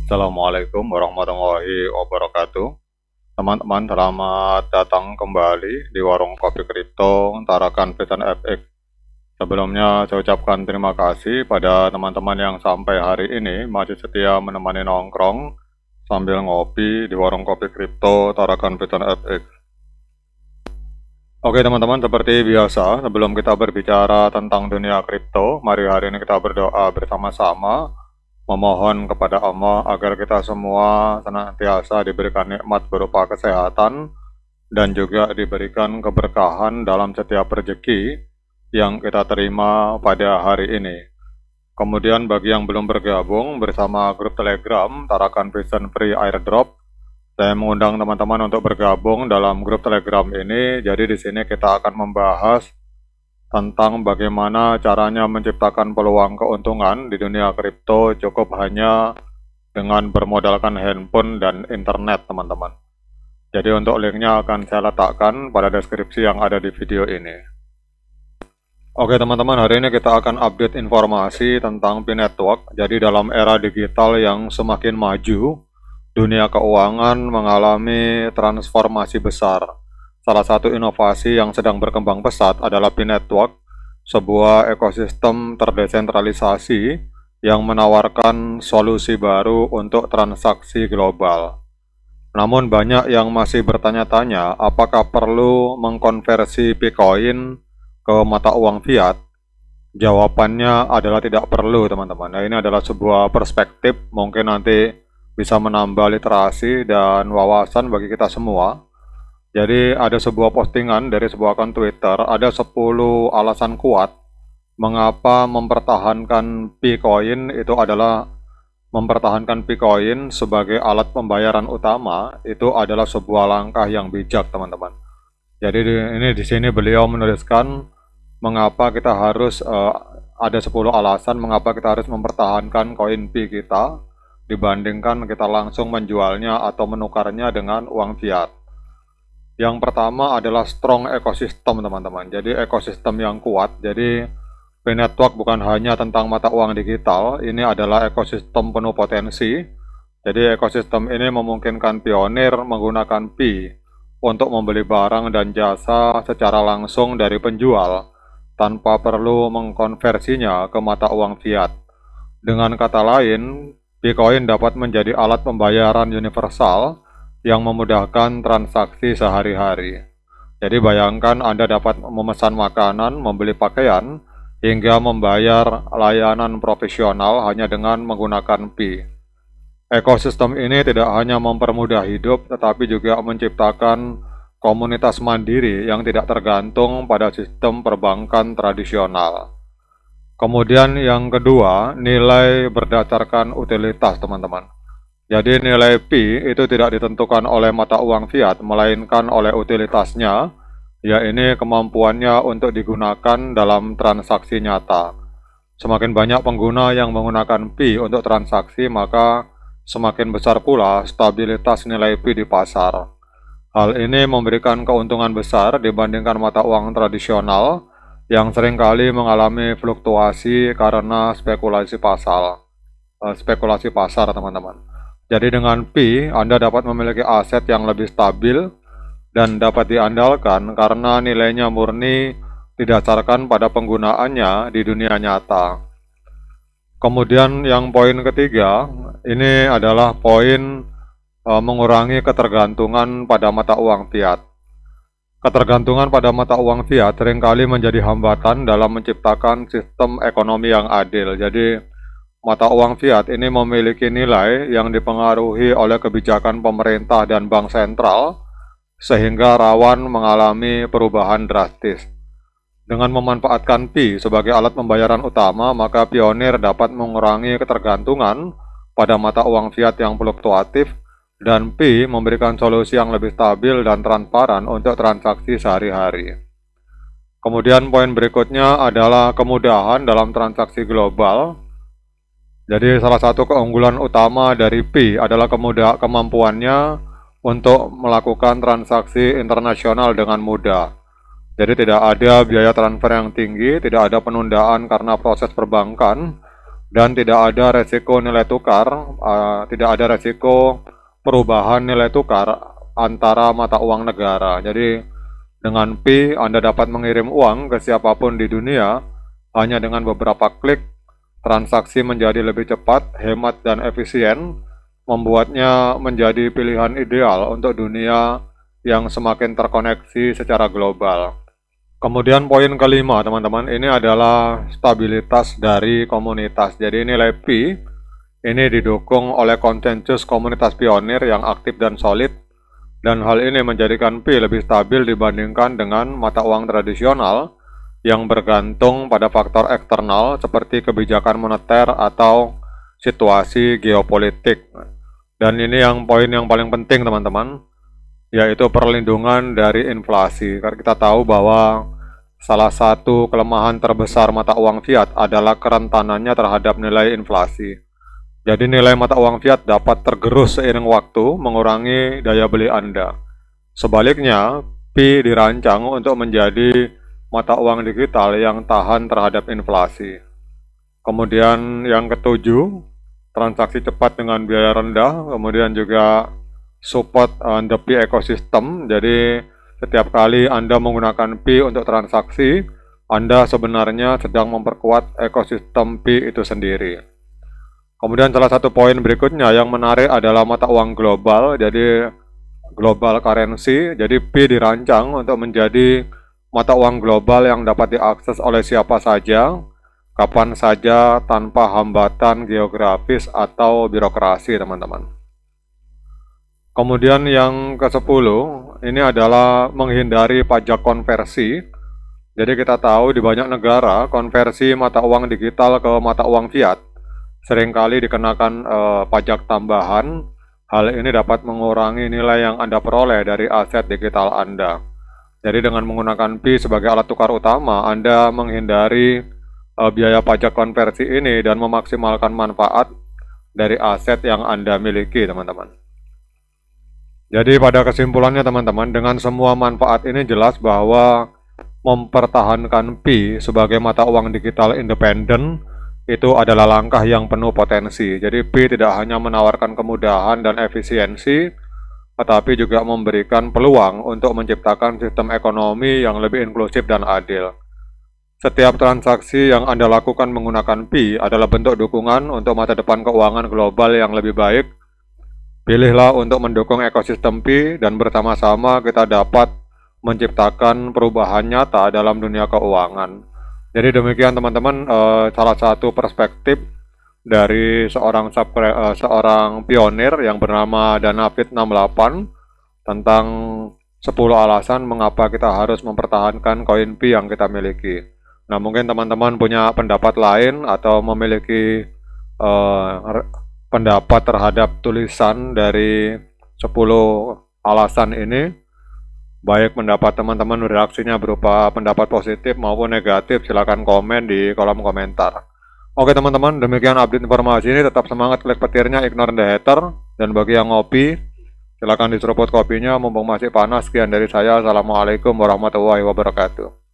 Assalamualaikum warahmatullahi wabarakatuh. Teman-teman, selamat datang kembali di Warung Kopi Kripto Tarakan Vision FX. Sebelumnya, saya ucapkan terima kasih pada teman-teman yang sampai hari ini masih setia menemani nongkrong sambil ngopi di Warung Kopi Kripto Tarakan Vision FX. Oke teman-teman, seperti biasa, sebelum kita berbicara tentang dunia kripto, mari hari ini kita berdoa bersama-sama, memohon kepada Allah agar kita semua senantiasa diberikan nikmat berupa kesehatan dan juga diberikan keberkahan dalam setiap rezeki yang kita terima pada hari ini. Kemudian bagi yang belum bergabung bersama grup Telegram Tarakan Vision Free Airdrop, saya mengundang teman-teman untuk bergabung dalam grup Telegram ini. Jadi di sini kita akan membahas tentang bagaimana caranya menciptakan peluang keuntungan di dunia kripto cukup hanya dengan bermodalkan handphone dan internet, teman-teman. Jadi untuk linknya akan saya letakkan pada deskripsi yang ada di video ini. Oke teman-teman, hari ini kita akan update informasi tentang Pi Network. Jadi dalam era digital yang semakin maju, dunia keuangan mengalami transformasi besar. Salah satu inovasi yang sedang berkembang pesat adalah Pi Network, sebuah ekosistem terdesentralisasi yang menawarkan solusi baru untuk transaksi global. Namun banyak yang masih bertanya-tanya apakah perlu mengkonversi Bitcoin ke mata uang fiat. Jawabannya adalah tidak perlu, teman-teman. Nah, ini adalah sebuah perspektif, mungkin nanti bisa menambah literasi dan wawasan bagi kita semua. Jadi ada sebuah postingan dari sebuah akun Twitter, ada 10 alasan kuat mengapa mempertahankan Bitcoin itu adalah mempertahankan Bitcoin sebagai alat pembayaran utama itu adalah sebuah langkah yang bijak, teman-teman. Jadi ini di sini beliau menuliskan mengapa kita harus ada 10 alasan mengapa kita harus mempertahankan koin Pi kita dibandingkan kita langsung menjualnya atau menukarnya dengan uang fiat. Yang pertama adalah strong ekosistem, teman-teman. Jadi ekosistem yang kuat. Jadi Pi Network bukan hanya tentang mata uang digital, ini adalah ekosistem penuh potensi. Jadi ekosistem ini memungkinkan pionir menggunakan Pi untuk membeli barang dan jasa secara langsung dari penjual tanpa perlu mengkonversinya ke mata uang fiat. Dengan kata lain, Bitcoin dapat menjadi alat pembayaran universal yang memudahkan transaksi sehari-hari. Jadi bayangkan Anda dapat memesan makanan, membeli pakaian, hingga membayar layanan profesional hanya dengan menggunakan Pi. Ekosistem ini tidak hanya mempermudah hidup, tetapi juga menciptakan komunitas mandiri yang tidak tergantung pada sistem perbankan tradisional. Kemudian yang kedua, nilai berdasarkan utilitas, teman-teman. Jadi nilai Pi itu tidak ditentukan oleh mata uang fiat, melainkan oleh utilitasnya, yaitu kemampuannya untuk digunakan dalam transaksi nyata. Semakin banyak pengguna yang menggunakan Pi untuk transaksi, maka semakin besar pula stabilitas nilai Pi di pasar. Hal ini memberikan keuntungan besar dibandingkan mata uang tradisional yang seringkali mengalami fluktuasi karena spekulasi pasar, teman-teman. Jadi dengan Pi, Anda dapat memiliki aset yang lebih stabil dan dapat diandalkan karena nilainya murni didasarkan pada penggunaannya di dunia nyata. Kemudian yang poin ketiga, ini adalah poin mengurangi ketergantungan pada mata uang fiat. Ketergantungan pada mata uang fiat seringkali menjadi hambatan dalam menciptakan sistem ekonomi yang adil. Jadi, mata uang fiat ini memiliki nilai yang dipengaruhi oleh kebijakan pemerintah dan bank sentral, sehingga rawan mengalami perubahan drastis. Dengan memanfaatkan Pi sebagai alat pembayaran utama, maka pionir dapat mengurangi ketergantungan pada mata uang fiat yang fluktuatif, dan Pi memberikan solusi yang lebih stabil dan transparan untuk transaksi sehari-hari. Kemudian poin berikutnya adalah kemudahan dalam transaksi global. Jadi salah satu keunggulan utama dari Pi adalah kemampuannya untuk melakukan transaksi internasional dengan mudah. Jadi tidak ada biaya transfer yang tinggi, tidak ada penundaan karena proses perbankan, dan tidak ada resiko nilai tukar, tidak ada resiko perubahan nilai tukar antara mata uang negara. Jadi dengan Pi Anda dapat mengirim uang ke siapapun di dunia hanya dengan beberapa klik. Transaksi menjadi lebih cepat, hemat, dan efisien, membuatnya menjadi pilihan ideal untuk dunia yang semakin terkoneksi secara global. Kemudian poin kelima, teman-teman, ini adalah stabilitas dari komunitas. Jadi nilai Pi ini didukung oleh konsensus komunitas pionir yang aktif dan solid, dan hal ini menjadikan Pi lebih stabil dibandingkan dengan mata uang tradisional yang bergantung pada faktor eksternal seperti kebijakan moneter atau situasi geopolitik. Dan ini poin yang paling penting, teman-teman, yaitu perlindungan dari inflasi. Karena kita tahu bahwa salah satu kelemahan terbesar mata uang fiat adalah kerentanannya terhadap nilai inflasi. Jadi nilai mata uang fiat dapat tergerus seiring waktu, mengurangi daya beli Anda. Sebaliknya, Pi dirancang untuk menjadi mata uang digital yang tahan terhadap inflasi. Kemudian yang ketujuh, transaksi cepat dengan biaya rendah, kemudian juga support the Pi ecosystem. Jadi setiap kali Anda menggunakan Pi untuk transaksi, Anda sebenarnya sedang memperkuat ekosistem Pi itu sendiri. Kemudian salah satu poin berikutnya yang menarik adalah mata uang global, jadi global currency. Jadi Pi dirancang untuk menjadi mata uang global yang dapat diakses oleh siapa saja, kapan saja, tanpa hambatan geografis atau birokrasi, teman-teman. Kemudian yang ke-10, ini adalah menghindari pajak konversi. Jadi kita tahu di banyak negara, konversi mata uang digital ke mata uang fiat seringkali dikenakan pajak tambahan. Hal ini dapat mengurangi nilai yang Anda peroleh dari aset digital Anda. Jadi dengan menggunakan Pi sebagai alat tukar utama, Anda menghindari biaya pajak konversi ini dan memaksimalkan manfaat dari aset yang Anda miliki, teman-teman. Jadi pada kesimpulannya, teman-teman, dengan semua manfaat ini jelas bahwa mempertahankan Pi sebagai mata uang digital independen itu adalah langkah yang penuh potensi. Jadi Pi tidak hanya menawarkan kemudahan dan efisiensi, tetapi juga memberikan peluang untuk menciptakan sistem ekonomi yang lebih inklusif dan adil. Setiap transaksi yang Anda lakukan menggunakan Pi adalah bentuk dukungan untuk masa depan keuangan global yang lebih baik. Pilihlah untuk mendukung ekosistem Pi dan bersama-sama kita dapat menciptakan perubahan nyata dalam dunia keuangan. Jadi demikian, teman-teman, salah satu perspektif dari seorang pionir yang bernama Danavit 68 tentang 10 alasan mengapa kita harus mempertahankan koin Pi yang kita miliki. Nah, mungkin teman-teman punya pendapat lain atau memiliki pendapat terhadap tulisan dari 10 alasan ini, baik pendapat teman-teman reaksinya berupa pendapat positif maupun negatif, silakan komen di kolom komentar. Oke, teman-teman, demikian update informasi ini. Tetap semangat, klik petirnya, ignore the hater. Dan bagi yang ngopi, silakan diseruput kopinya mumpung masih panas. Sekian dari saya. Assalamualaikum warahmatullahi wabarakatuh.